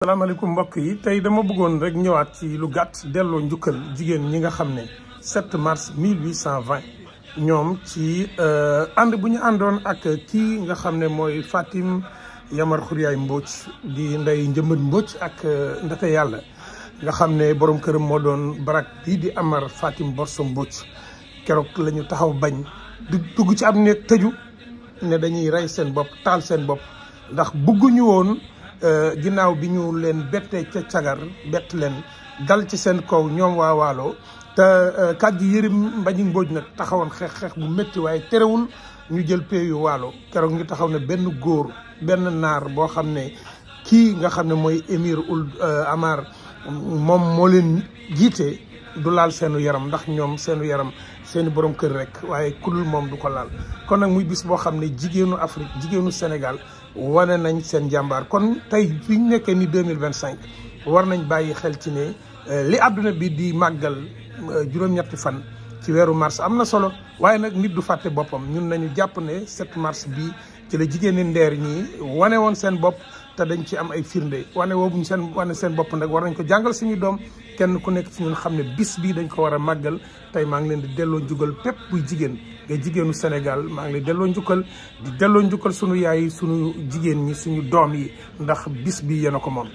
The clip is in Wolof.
salaamaaleykum mbokk yi tey dama bëggoon rek ñëwaat ci lu gàtt delloo njukkal jigéen ñi nga xam ne 7 mars 1820 ñoom ci ànd bu ñu àndoon ak kii nga xam ne mooy Fatim Yamar Khoudiaye Mbodj di Ndeye Njëmbat Mbodj ak Ndate Yàlla nga xam ne borom këram moo doon barak bii di Amar Fatim Borso Mbodj keroog la ñu taxaw bañ di dugg ci ab néeg tëju ne dañuy rey seen bopp taal seen bopp ndax bëgguñu woon ginnaaw bi ñu leen bettee ca cagar bett leen dal ci seen kaw ñoom waa Waalo te kàddu Yërim Mbañik Mbodj nag taxawoon xeex bu métti waaye terewul ñu jël pays yu Waalo keroog ñu taxaw ne benn góor benn naar boo xam ne kii nga xam ne mooy émir Amar moom moo leen jiite du laal seenu yaram ndax ñoom seenu yaram seeni borom kër rek waaye kudul moom du ko laal kon nag muy bis boo xam ne jigéenu Afrique jigéenu Sénégal wane nañ seen jàmbaar kon tey fi ñu nekkee ni 2025 war nañ bàyyi xel ci ne li àdduna bi di màggal juróom-ñetti fan ci weeru mars am na solo waaye nag nit du fàtte boppam ñun nañu jàpp ne 7 mars bi ci la jigéeni ndeer ñi wane woon seen bopp te dañ ci am ay firnde wane seen bopp nag war nañ ko jàngal suñuy doom kenn ku nekk ci ñun xam ne bis bii dañ ko war a màggal tey maa ngi leen di delloo njukkal pépp buy jigéen nga jigéenu Sénégal maa ngi lay delloo njukkal di delloo njukkal suñu yaay yi suñu jigéen ñi suñu doom yi ndax bis bi yéen a ko moom